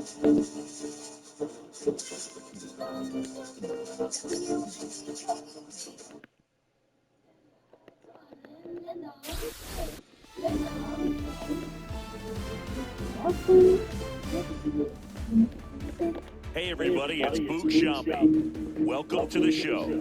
Hey everybody, it's Boog Shambi. Welcome to the show.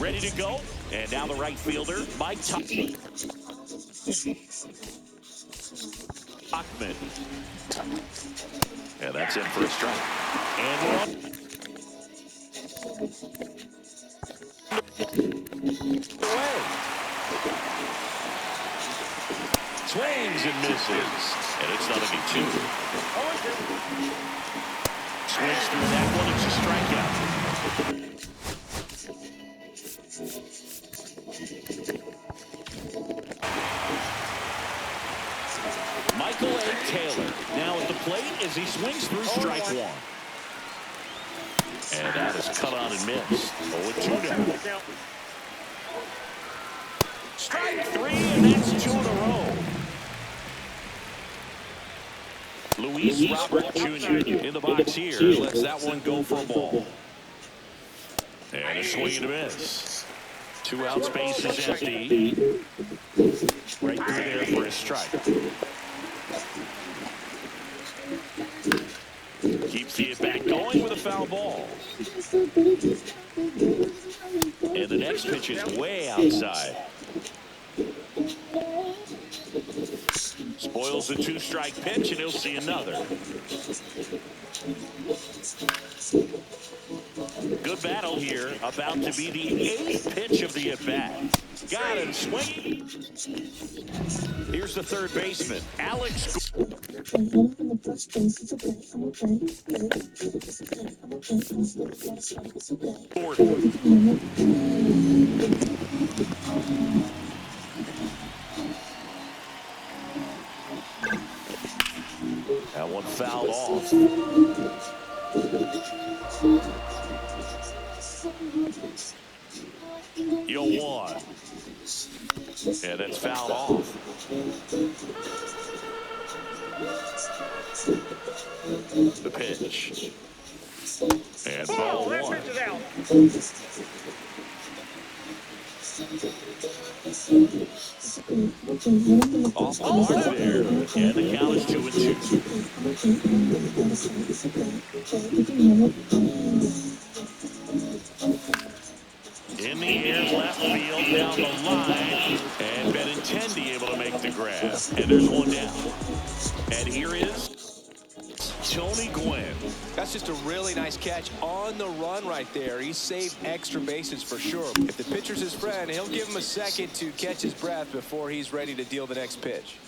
Ready to go, and now the right fielder, Mike Tuchman. And that's it for a strike. And we're on. Away. Swings and misses. And it's not a 2. Swings through that one. It's a strikeout. Michael A. Taylor now at the plate as he swings through strike 1. And that is cut on and missed. 0-2 now. Strike 3, and that's 2 in a row. Luis Robert Jr. in the box here. Lets that one go for a ball. And a swing and a miss. 2 outs, base is empty. Right through there for a strike. Keeps the at-bat going with a foul ball. And the next pitch is way outside. Spoils the 2-strike pitch, and he'll see another. Good battle here. About to be the 8th pitch of the at-bat. Got him swinging. Here's the third baseman, Alex Gordon. That one fouled off. You'll want. And that's fouled off. The pitch. And ball 1. Off the mark there. And the count is 2-2. In the air, left field, down the line. And Benintendi able to make the grab. And there's one down. And here is Tony Gwynn. That's just a really nice catch on the run right there. He saved extra bases for sure. If the pitcher's his friend, he'll give him a second to catch his breath before he's ready to deal the next pitch.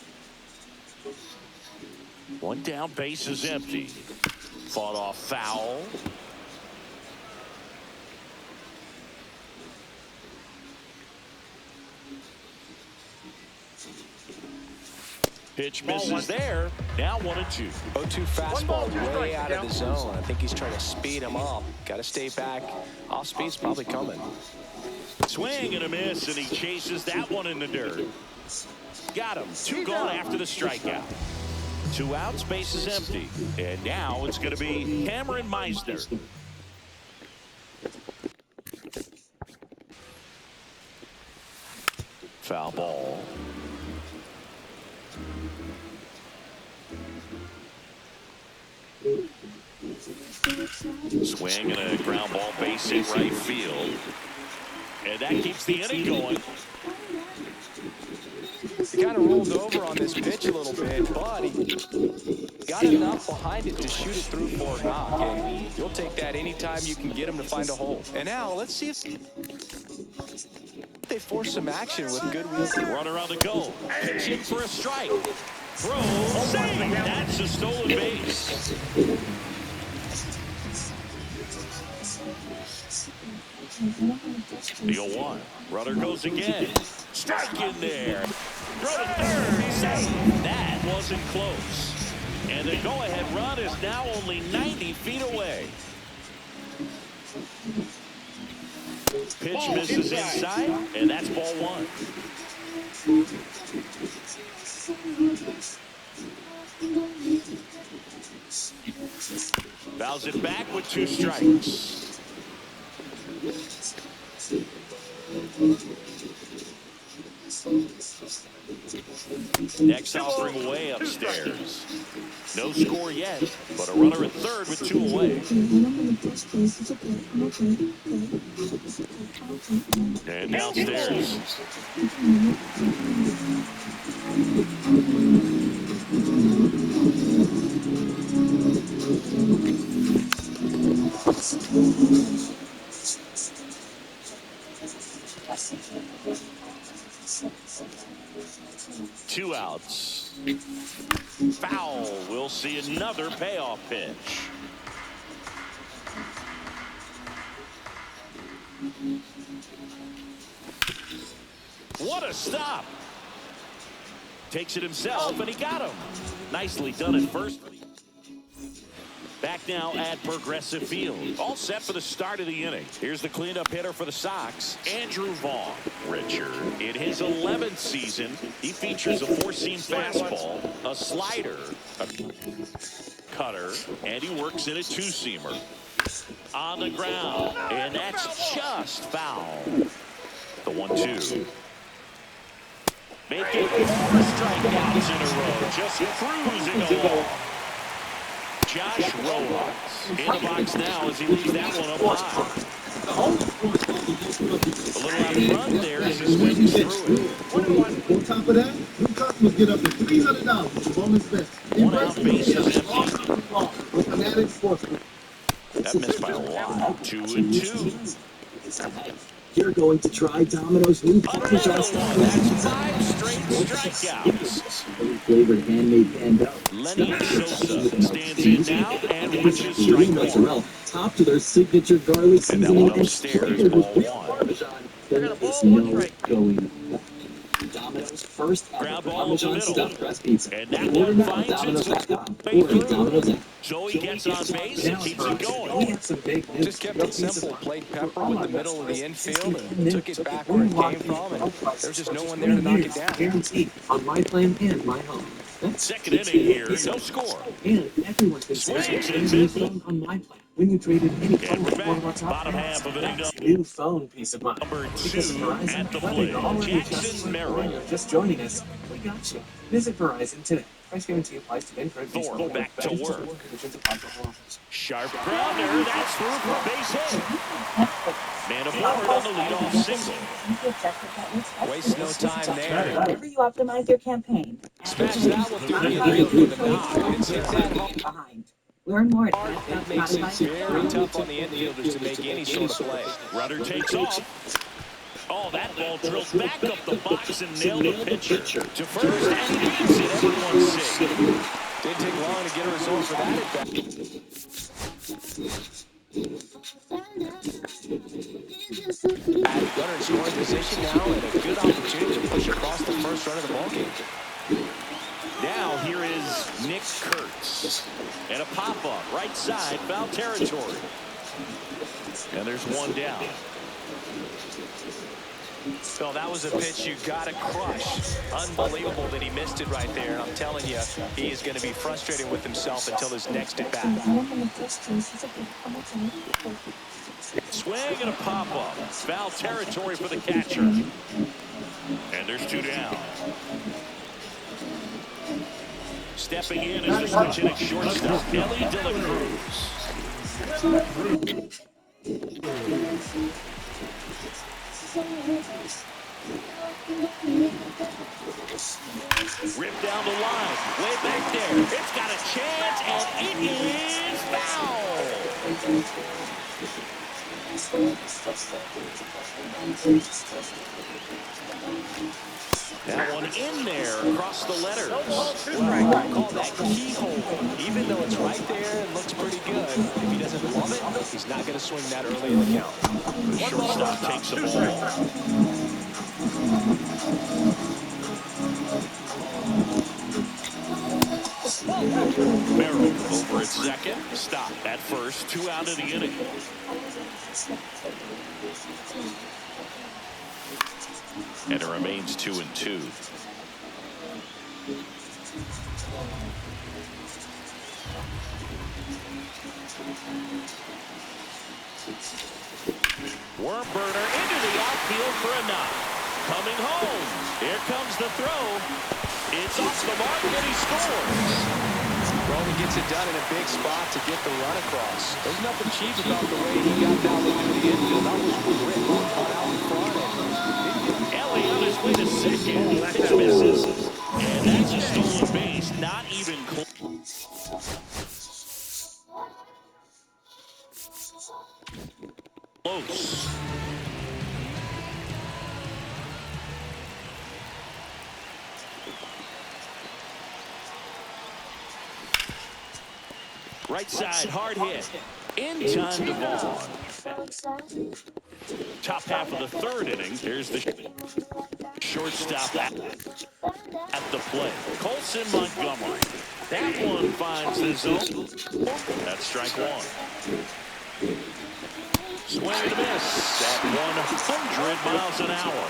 One down, base is empty. Fought off foul. Pitch misses there. Now 1-2. 0-2 fastball way out of the zone. I think he's trying to speed him up. Got to stay back. Off speed's probably coming. Swing and a miss, and he chases that one in the dirt. Got him. 2 gone after the strikeout. 2 outs, base is empty. And now it's going to be Cameron Meisner. Foul ball. Swing and a ground ball, base hit right field. And that keeps the inning going. He kind of rolled over on this pitch a little bit, but he got enough behind it to shoot it through for a knock. And you'll take that anytime you can get him to find a hole. And now let's see if they force some action with good reason. Runner on the go. Pitching for a strike. Throw, save. That's a stolen base. The 0-1. Runner goes again. Strike in there. Throw to third. Save. That wasn't close. And the go-ahead run is now only 90 feet away. Pitch misses inside, and that's ball 1. Fouls it back with 2 strikes. Next offering way upstairs. No score yet, but a runner at third with 2 away. And downstairs. Two outs. Foul. We'll see another payoff pitch. What a stop. Takes it himself, and he got him. Nicely done at first. Back now at Progressive Field. All set for the start of the inning. Here's the cleanup hitter for the Sox, Andrew Vaughn. Richard, in his 11th season, he features a 4-seam fastball, a slider, a cutter, and he works in a 2-seamer. On the ground, and that's just foul. The 1-2. Making 4 strikeouts in a row, just cruising along. Josh Rojas in the box now as he leaves that one up high. A little out of run there as he swings through it. On top of that, new customers get up to $300 with bonus bets. 1 out, base is empty. With Fanatic Sportsbook. That missed by a lot. 2-2. You're going to try Domino's new Pepsi-Dust. That's 5 straight strikeouts. Flavored handmade pan-dough. Lenny Sosa stands in now and watches strike one. Topped to their signature garlic And that seasoning one and upstairs, flavored ball with 1. Parmesan. There is no going. Domino's first ever Ground ball to Parmesan middle. stuffed crust pizza. And that Order one now finds at its Domino's.com way or at through. Domino's app. Joey gets on base and keeps it We going. have some big news. Just kept it simple. Played Pepper with the middle of the infield and took it back where it came from. And there's just no one there to knock it down. Guaranteed on my plan and my home. That's Second inning here, no score. And everyone can Swings switch and to a new misses. phone on my plan. When you traded any phone And we're with one of our back. top Bottom brands, half of inning that's number new phone peace of mind. Number Because 2 Verizon, at the whether plate, you're already Jackson adjusting or Merrill. you're just joining us, we got you. Visit Verizon today. Price guarantee applies to Vin credit. Thorpe back to work. Sharp grounder, that's through for a base hit. Man aboard on the leadoff single. Waste no time there. Whenever you optimize your campaign, Smash that one through the infield for the knock. And take that home. behind. Learn more at It makes it very tough on the infielders to make any sort of play. Runner takes off. Oh, that ball drilled back up the box and nailed the pitcher. To first, and he makes it. Everyone's safe. Didn't take long to get a result for that at bat. Runner in scoring position now, and a good opportunity to push across the first run of the ballgame. Now here is Nick Kurtz. And a pop-up, right side, foul territory. And there's one down. Phil, that was a pitch you got to crush. Unbelievable that he missed it right there. And I'm telling you, he is going to be frustrated with himself until his next at bat. Swing and a pop-up. Foul territory for the catcher. And there's two down. Stepping in is the switch in at shortstop, Ellie De La Cruz. Ripped down the line, way back there. It's got a chance, and it is foul. That one in there across the letters. Well, I call that keyhole. Even though it's right there, it looks pretty good. If he doesn't love it, he's not going to swing that early in the count. The shortstop takes the ball. Merrill over at second. Stop at first. 2 out of the inning. And it remains 2-2. Worm burner into the outfield for a knock. Coming home. Here comes the throw. It's off the mark and he scores. Well, he gets it done in a big spot to get the run across. There's nothing cheap about the way he got down into the infield. That was grit, caught out in front. Ellie on his way to second. Pitch misses. And that's a stolen base. Not even close. Right side, hard hit. In time to ball. Top half of the third inning. Here's the shortstop at the plate. Colson Montgomery. That one finds the zone. That's strike one. Swing and a miss at 100 miles an hour.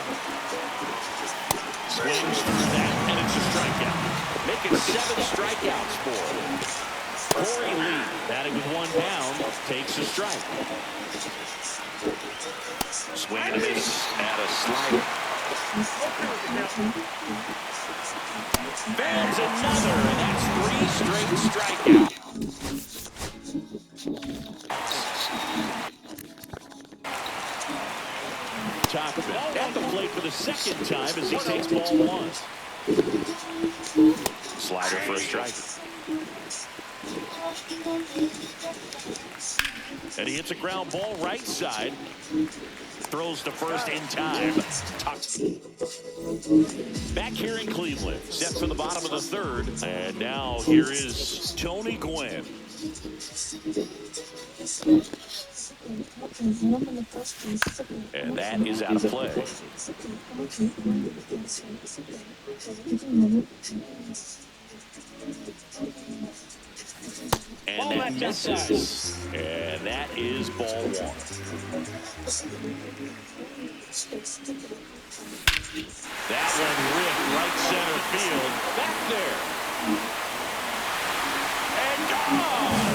Swings through that, and it's a strikeout. Making 7 strikeouts for him. Corey Lee, batting with 1 down, takes a strike. Swing and a miss at a slider. Bands another, and that's 3 straight strikeouts. Topman at the plate for the second time as he takes ball 1. Slider for a strike. And he hits a ground ball right side. Throws to first in time. Back here in Cleveland. Set for the bottom of the third. And now here is Tony Gwynn. And that is out of play. And that misses. And that is ball 1. That one ripped right center field. Back there. And gone.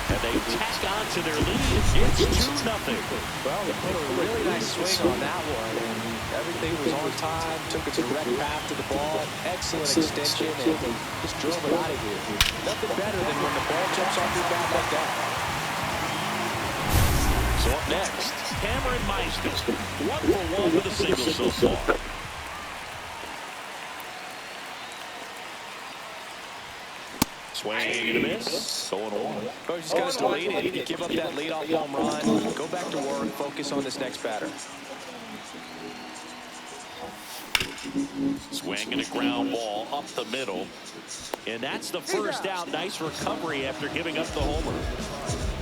And they tack on to their lead. It's 2-0. Well, they put a really nice swing on that one, and everything was on time, took a direct path to the ball, excellent extension, and just drove it out of here. Nothing better than when the ball jumps off your bat like that. So up next, Cameron Meisner, 1 for 1 with a single so far. Swing and a miss. 0-1. Coach just got to delete it. If you give up that leadoff home run, go back to work, focus on this next batter. Swing and a ground ball up the middle. And that's the first out. Nice recovery after giving up the homer.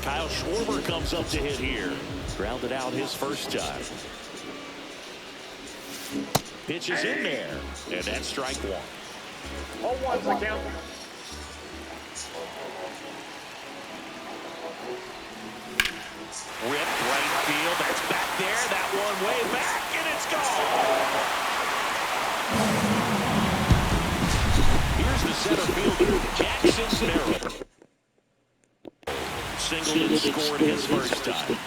Kyle Schwarber comes up to hit here. Grounded out his first time. Pitch is in there. And that's strike one. 0-1's the count. Ripped right field. That's back there. That one way back. And it's gone. Here's the center fielder, Jackson Merrill. Singled and scored his first time.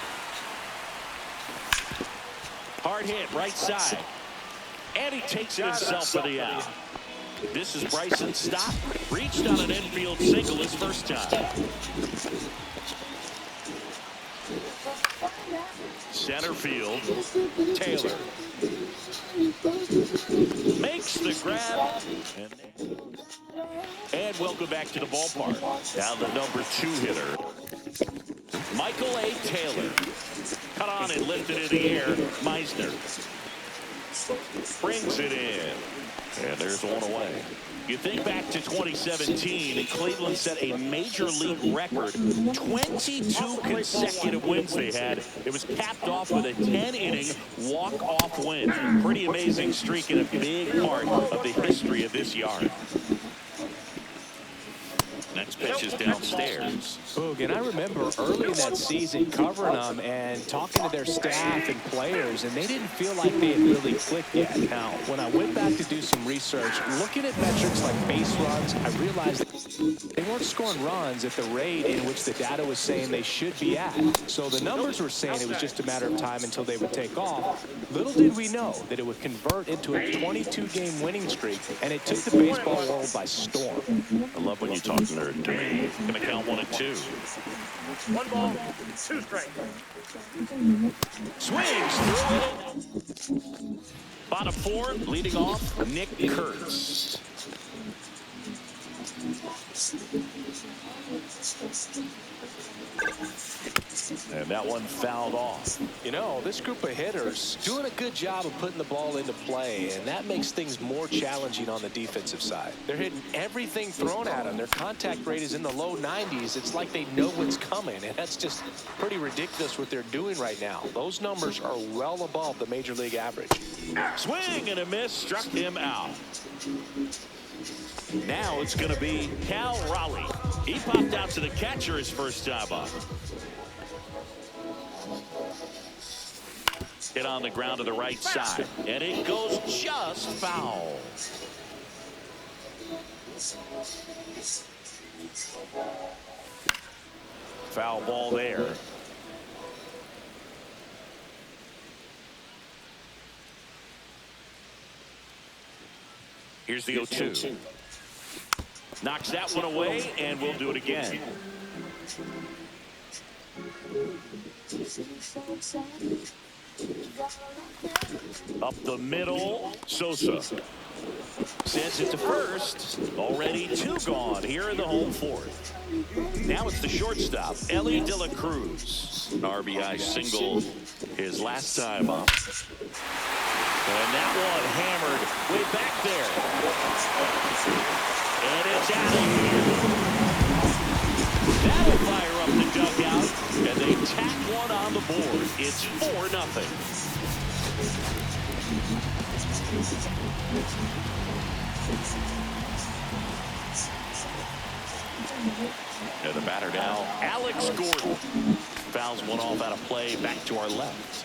Hard hit, right side. And he takes it himself for the out. This is Bryson Stott. Reached on an infield single his first time. Center field, Taylor. Makes the grab. And welcome back to the ballpark. Now the number 2 hitter, Michael A. Taylor. Cut on and lifted in the air, Meisner. Brings it in. And there's one away. You think back to 2017, and Cleveland set a major league record. 22 consecutive wins they had. It was capped off with a 10-inning walk-off win. Pretty amazing streak and a big part of the history of this yard. Next pitch is downstairs. Boog, and I remember early in that season covering them and talking to their staff and players, and they didn't feel like they had really clicked yet. Now, when I went back to do some research, looking at metrics like base runs, I realized that they weren't scoring runs at the rate in which the data was saying they should be at. So the numbers were saying it was just a matter of time until they would take off. Little did we know that it would convert into a 22-game winning streak, and it took the baseball world by storm. I love when you talk nerd to me. Gonna count 1 and 2. 1 ball, 2 strikes. Swings through it. Bottom 4, leading off, Nick Kurtz. And that one fouled off. You know, this group of hitters doing a good job of putting the ball into play, and that makes things more challenging on the defensive side. They're hitting everything thrown at them. Their contact rate is in the low 90s. It's like they know what's coming, and that's just pretty ridiculous what they're doing right now. Those numbers are well above the major league average. Swing and a miss, struck him out. Now it's going to be Cal Raleigh. He popped out to the catcher his first time up. Hit on the ground to the right side, and it goes just foul. Foul ball there. Here's the 0-2. Knocks that one away, and we'll do it again. Up the middle, Sosa. Sends it to first. Already 2 gone here in the home 4th. Now it's the shortstop, Ellie De La Cruz. An RBI single his last time up. And that one hammered way back there. And it's out of here. That'll fire up the dugout. And they tack one on the board. It's 4-0. And the batter now, Alex Gordon. Fouls one off out of play, back to our left.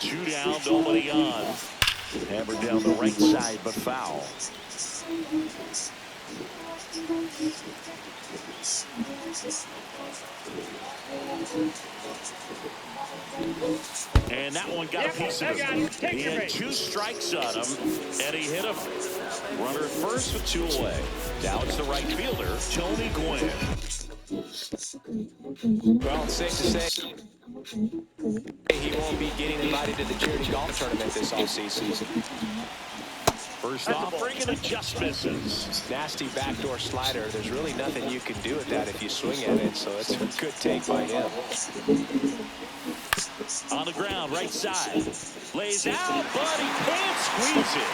2 down, nobody on. Hammered down the right side, but foul. And that one got a piece of him. He had 2 strikes on him, and he hit a runner at first with 2 away. Now it's the right fielder, Tony Gwynn. Well, it's safe to say he won't be getting invited to the charity golf tournament this offseason. First offering and it just misses. Nasty backdoor slider. There's really nothing you can do with that if you swing at it, so it's a good take by him. On the ground, right side. Lays out, but he can't squeeze it.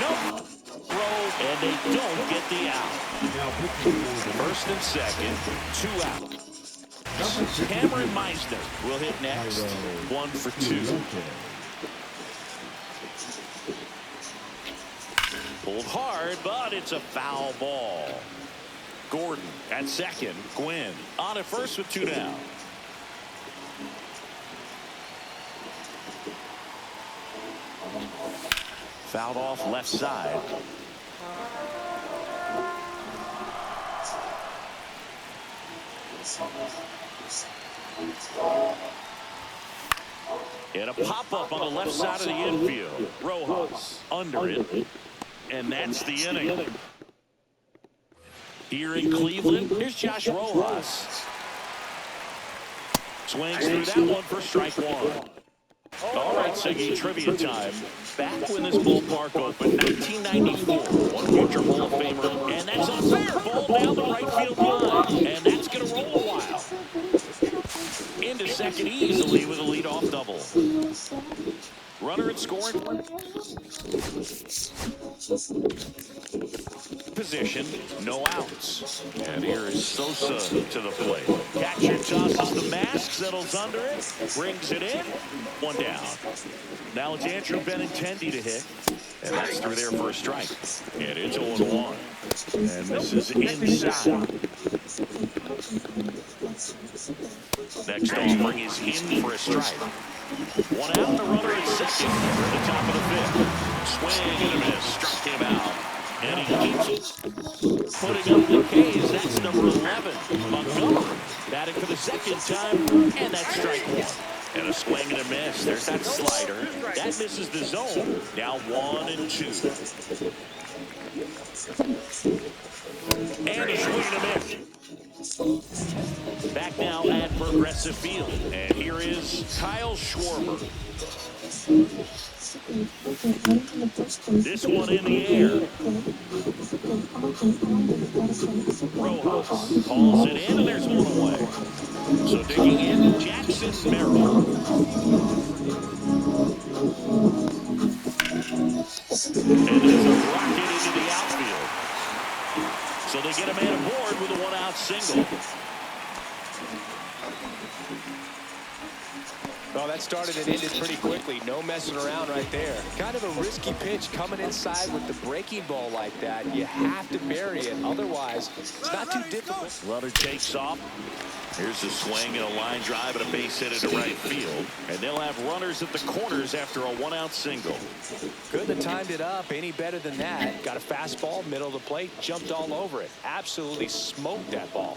Nope. Throw, and they don't get the out. First and second, 2 out. Cameron Meisner will hit next. 1 for 2. Pulled hard, but it's a foul ball. Gordon at second. Gwynn on at first with 2 down. Fouled off left side. And a pop-up on the left side of the infield. Rojas under it. And that's the inning. Here in Cleveland, here's Josh Rojas. Swings through that one for strike 1. All right, Siggy, trivia time. Back when this ballpark opened, 1994, one future Hall of Famer, and that's a fair ball down the right field line, and that's going to roll a while. Into second easily with a leadoff double. Runner at scoring position, no outs. And here is Sosa to the plate. Catcher tosses the mask, settles under it, brings it in, 1 down. Now it's Andrew Benintendi to hit, and that's through there for a strike. And it's 0-1. And this is inside. Next offering is in for a strike. 1 out, and the runner at second for the top of the 5th. Swing and a miss, struck him out. And he keeps putting up the K's. That's number 11. Montgomery batting for the 2nd time, and that's strike 1. And a swing and a miss. There's that slider. That misses the zone. Now 1-2. And a swing and a miss. Back now at Progressive Field. And here is Kyle Schwarber. This one in the air. Rojas calls it in, and there's 1 away. So digging in, Jackson Merrill. And there's a rocket into the outfield. So they get a man aboard with a 1-out single. Well, that started and ended pretty quickly. No messing around right there. Kind of a risky pitch coming inside with the breaking ball like that. You have to bury it. Otherwise, it's not too difficult. Runner takes off. Here's a swing and a line drive and a base hit into right field. And they'll have runners at the corners after a 1-out single. Couldn't have timed it up any better than that. Got a fastball, middle of the plate, jumped all over it. Absolutely smoked that ball.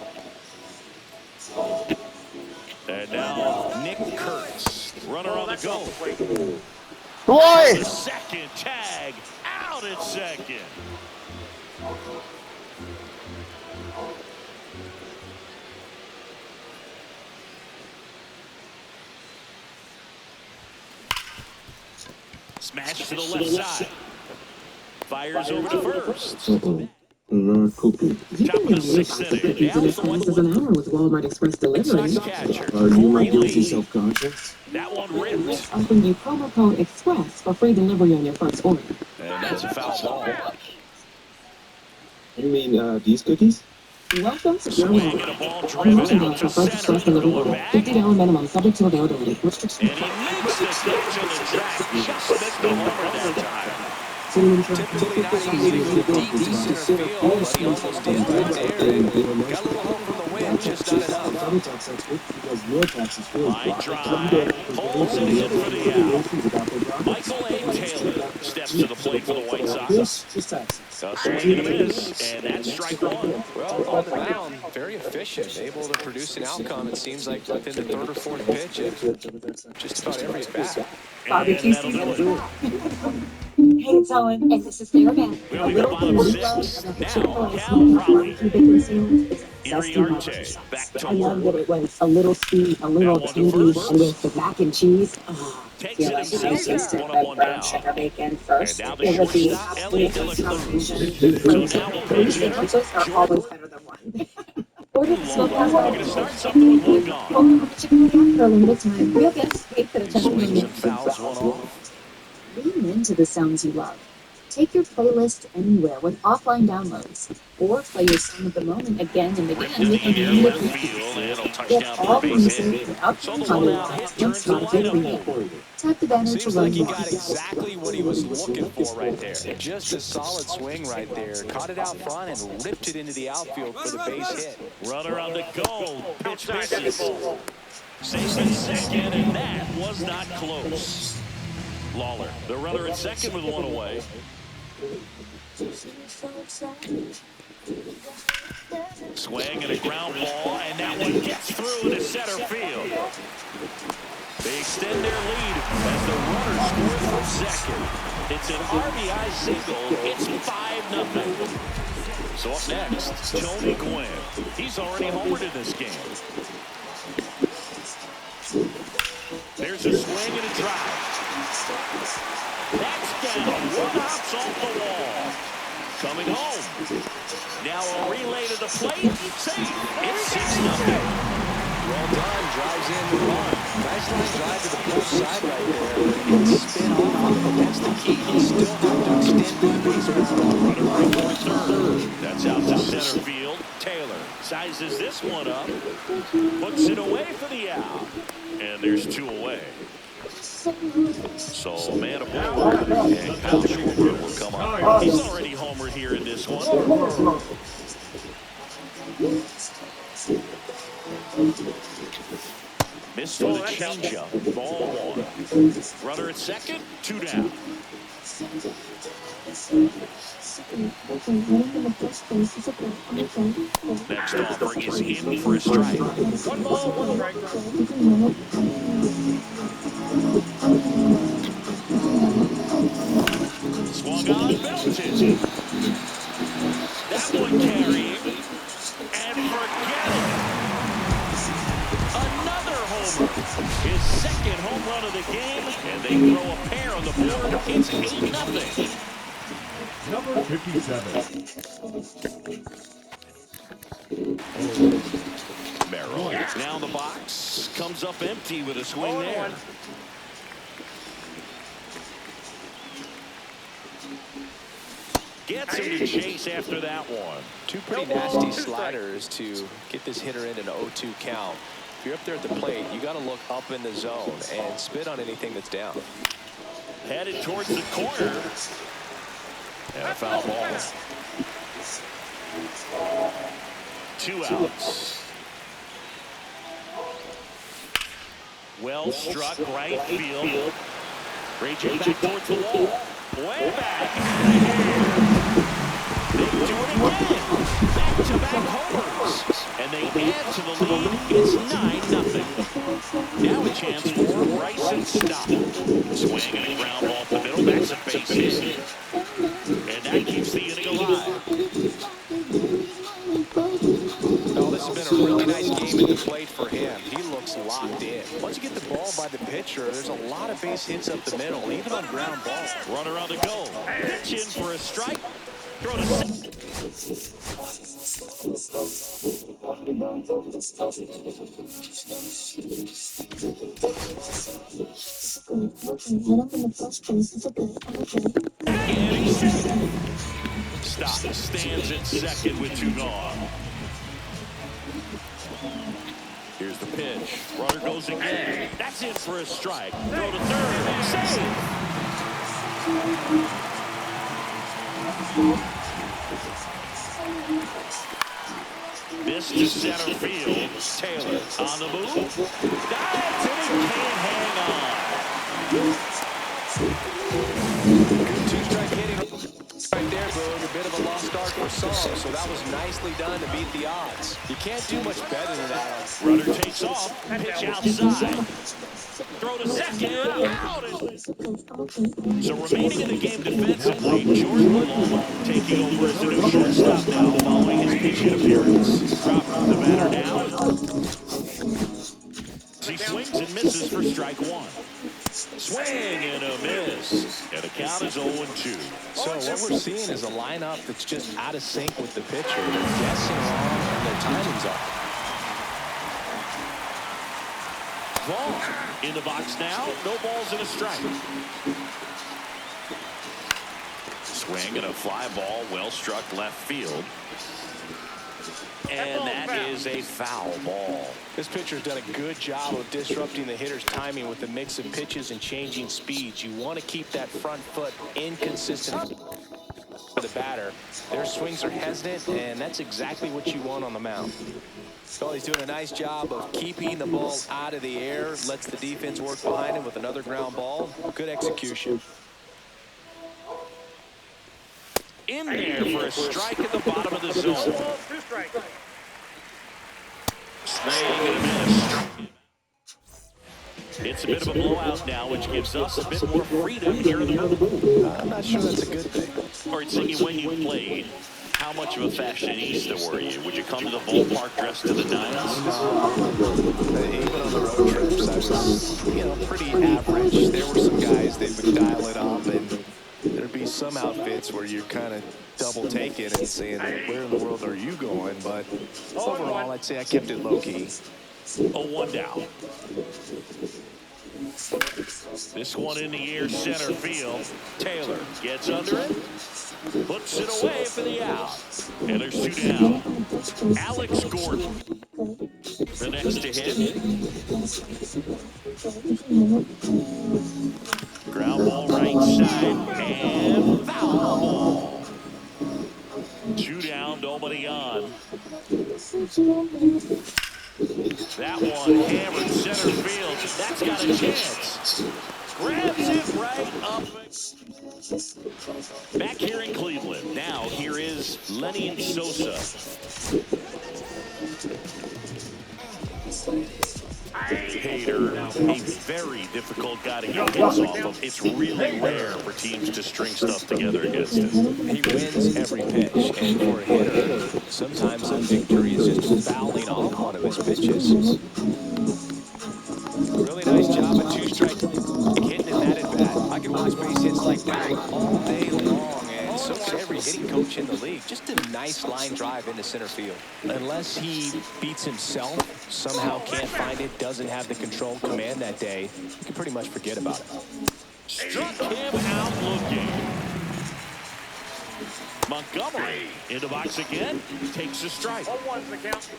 And now Nick Kurtz, runner on the go. Boy! Second tag, out at second. Smash to the left side. Fires over to first. Top of the 6th inning. $50 an hour with Walmart Express delivery. Catcher. Are you my guilty self-conscious? That one ripped. Offering you promo code EXPRESS for free delivery on your first order. And that's a foul ball. You mean these cookies? Welcome to your Swing and a Walmart. ball driven out to For first express center. delivery order. $50 minimum subject to availability. And Restrictions. he makes the catch on the track. Just missed the homer that time. Typically not easy to go deep to center field, but he almost did right there. And got a little hope from the wind, just not enough. Line drive, pulls it in for the out. Michael A. Taylor steps to the plate for the White Sox. A swing and a miss, and that's strike 1. Well, on the mound, very efficient, able to produce an outcome, it seems like, within the 3rd or 4th pitch of just about every at-bat. And that'll do it. Hey, it's Owen, and this is Sarah Beth. We'll be the bottom 6. Now, Cal Raleigh. Iriarte back to I love work. that it was a little sweet, a little That one to tangy, first. and with the mac and cheese. Oh, Takes Feel it like himself. sliced One up, one brown down. sugar bacon And first. now the It would be shortstop, Ellie De La Cruz. So now we'll three pitch hitter, sandwiches are always better than one. Order the Lawler. smokehouse We're going to start something with one gone. Only chicken wing for a limited time. Real guests wait for the He tender swings and moment. fouls one off. Lean into the sounds you love. Take your playlist anywhere with offline downloads. Or play your song of the moment again and Ripped again in with the air, left unlimited field, and a repeats. touchdown Get for a all the base music hit. without So being the one out bothered hit from turns the Spotify lineup Premium. over. Tap the banner to Seems learn like he more. got exactly what he was looking for right there. Just a solid swing right there. Caught it out front and ripped it into the outfield for the base hit. Runner on the go. Pitch misses. Safe at second, and that was not close. Lawler, the runner at second with one away. Swing and a ground ball, and that one gets through into center field. They extend their lead as the runner scores from second. It's an RBI single. It's 5-0. So up next, Tony Gwynn. He's already homered in this game. There's a swing and a drive. That's down. One hops off the wall. Coming home. Now a relay to the plate. Safe. It's 6-0. Well done. Drives in the run. Nice line drive to the left side right there. But he didn't spin off of it. That's the key. You still have to extend the base pathway. Runner breaking to third. That's out to center field. Taylor sizes this one up. Puts it away for the out. And there's two away. So a man aboard. And Kyle Schwarber will come up. He's already homered here in this one. Missed on the changeup. Ball one. Runner at second. Two down. Next offering is in for a strike. 1 ball, 1 strike. Swung on, belted. That one carrying. And forget it. Another homer. His second home run of the game. And they throw a pair on the board. It's 8-0. Number 57. Merrill now in the box. Comes up empty with a swing there. Gets him to chase after that one. Two pretty nasty sliders to get this hitter in an 0-2 count. If you're up there at the plate, you got to look up in the zone and spit on anything that's down. Headed towards the corner. And a foul ball. 2 outs. Well struck right field. Raging back towards the wall. Way back. They do it again. Back-to-back homers. And they add to the lead. It's 9-0. Now a chance for Bryson Stott. Swing and a ground ball up the middle. That's a base hit. And that keeps the inning alive. Oh, this has been a really nice game at the plate for him. He looks locked in. Once you get the ball by the pitcher, there's a lot of base hits up the middle, even on ground balls. Runner on the go. Pitch in for a strike. Throw to second. Stop. Stands at second with 2 gone. Here's the pitch. Runner goes again. That's in for a strike. Throw to third. Save. This to center field. Taylor on the move. Dives and he can't hang on. Good two-strike hitting right there, Boog. A bit of a lost start for some, so that was nicely done to beat the odds. You can't do much better than that. Runner takes off. Pitch outside. Throw to second. Out. So remaining in the game defensively, Jordan Malone taking over as the new shortstop now following his pitching appearance. Crawford, the batter now. He swings and misses for strike one. Swing and a miss. And the count is 0-2. So what we're seeing is a lineup that's just out of sync with the pitcher. They're guessing wrong and their timing's off. Vaughn in the box now. No balls and a strike. Swing and a fly ball, well struck left field. And that is a foul ball. This pitcher's done a good job of disrupting the hitter's timing with the mix of pitches and changing speeds. You want to keep that front foot inconsistent for the batter. Their swings are hesitant, and that's exactly what you want on the mound. So he's doing a nice job of keeping the ball out of the air, lets the defense work behind him with another ground ball. Good execution. In there for a strike at the bottom of the zone. Swing and a miss. It's a bit of a blowout now, which gives us a bit more freedom here in the booth. I'm not sure that's a good thing. All right, Ziggy, when you played, how much of a fashionista were you? Would you come to the ballpark dressed to the nines? Even on the road trips, I was, pretty average. There were some guys that would dial it up, and there'd be some outfits where you're kind of double taking and saying, where in the world are you going? But overall, I'd say I kept it low-key. 0-1 down. This one in the air, center field. Taylor gets under it, puts it away for the out. And there's two down. Alex Gordon, the next to hit. Ground ball right side, and foul ball. Two down, nobody on. That one hammered center field. That's got a chance. Grabs it right up. Back here in Cleveland. Now here is Lenny Sosa. Hader, a very difficult guy to get hits off of. It's really rare for teams to string stuff together against him. He wins every pitch, and for a hitter, sometimes a victory is just fouling off one of his pitches. Really nice job of two-strike hitting in that at bat. I can watch base hits like that all day long, and so can every hitting coach in the league. Just a nice line drive into center field. Unless he beats himself, somehow can't find it, doesn't have the control command that day, you can pretty much forget about it. Struck him out looking. Montgomery in the box again, takes a strike.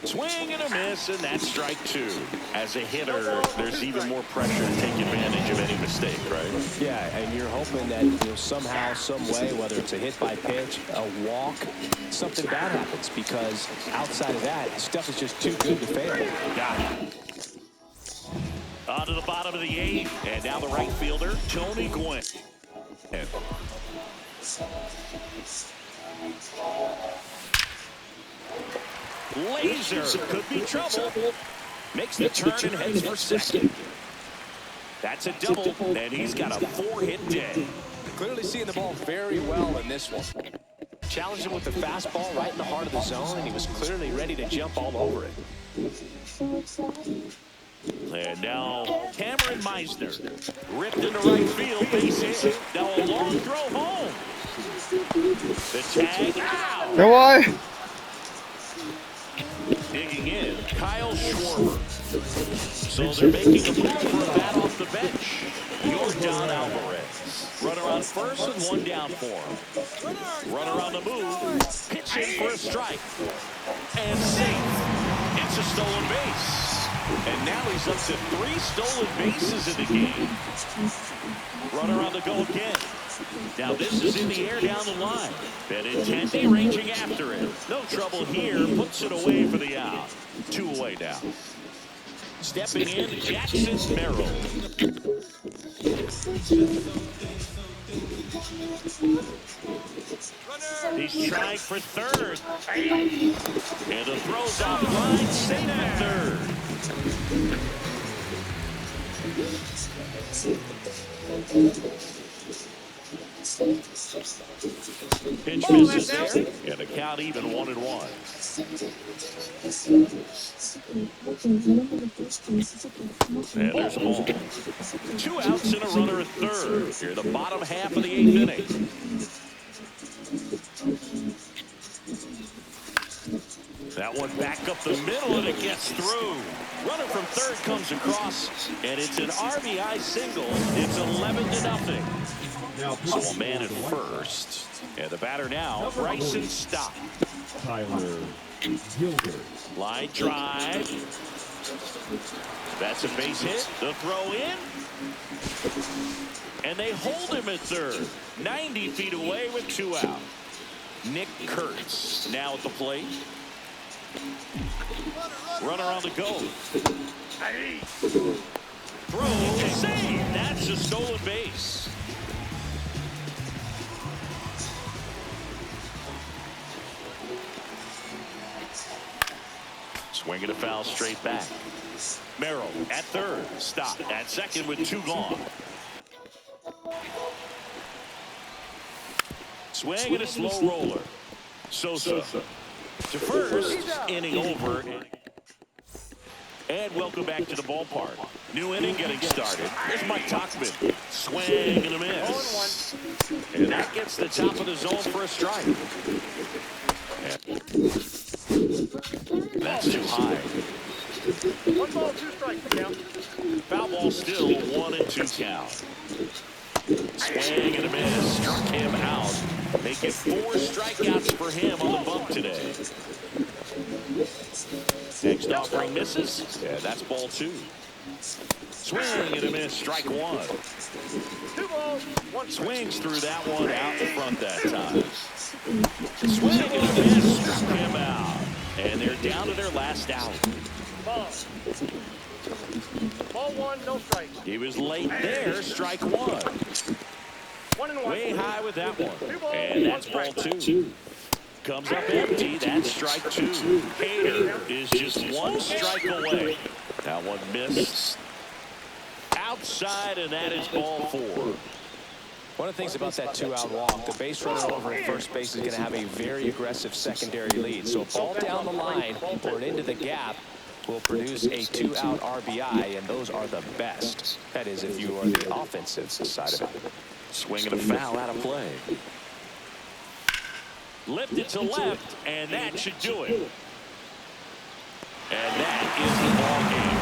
Swing and a miss, and that's strike two. As a hitter, there's even more pressure to take advantage of any mistake, right? Yeah, and you're hoping that somehow, some way, whether it's a hit by pitch, a walk, something bad happens, because outside of that, stuff is just too good to fail. Got it. On to the bottom of the eighth, and now the right fielder, Tony Gwynn. Laser could be trouble. Makes the turn and heads for second. That's a double, and he's got a 4-hit day. Clearly seeing the ball very well in this one. Challenged him with the fastball right in the heart of the zone, and he was clearly ready to jump all over it. And now Cameron Meisner ripped into right field, base hit. Now a long throw home. The tag out. Come on. Digging in, Kyle Schwarber. So they're making a move for a bat off the bench. Yordan Alvarez. Runner on first and one down for him. Runner on the move, pitching for a strike. And safe. It's a stolen base. And now he's up to 3 stolen bases in the game. Runner on the go again. Now this is in the air down the line. Benintendi ranging after it. No trouble here. Puts it away for the out. 2 away now. Stepping in, Jackson Merrill. He's trying for third. And the throw's offline. Safe at third. Pitch misses, and the count even 1-1. And there's a ball. 2 outs and a runner at third. Here, the bottom half of the 8th inning. That one back up the middle, and it gets through. Runner from third comes across, and it's an RBI single. It's 11-0. So a man at first. And the batter now, Bryson Stott. Tyler Gilbert. Line drive. That's a base hit. The throw in. And they hold him at third. 90 feet away with 2 out. Nick Kurtz now at the plate. Runner on the go. Throw, save. That's a stolen base. Swinging a foul straight back. Merrill at third. Stop at second with 2 gone. Swing and a slow roller. Sosa to first. Inning over. And welcome back to the ballpark. New inning getting started. Here's Mike Tauchman. Swing and a miss. And that gets the top of the zone for a strike. That's too high. 1 ball, 2 strikes, count. Foul ball still 1-2 count. Swing and a miss. Struck him out. Make it 4 strikeouts for him on the bump today. Next offering misses. Yeah, that's ball 2. Swing and a miss. Strike 1. 2 balls, 1 strike. Swings through that one out in front that time. Swing and a miss. Struck him out. And they're down to their last out. Ball. Ball 1, no strikes. He was late there. Strike 1. 1-1. Way high with that one. 2 balls, And 1 that's ball strike. 2. Comes up empty. That's strike 2. Hader is just 1 strike away. That one missed. Outside, and that is ball 4. One of the things about that 2-out walk, the base runner over at first base is going to have a very aggressive secondary lead. So a ball down the line or into the gap will produce a 2-out RBI, and those are the best. That is, if you are the offensive side of it. Swinging a foul out of play. Lifted to left, and that should do it. And that is the ball game.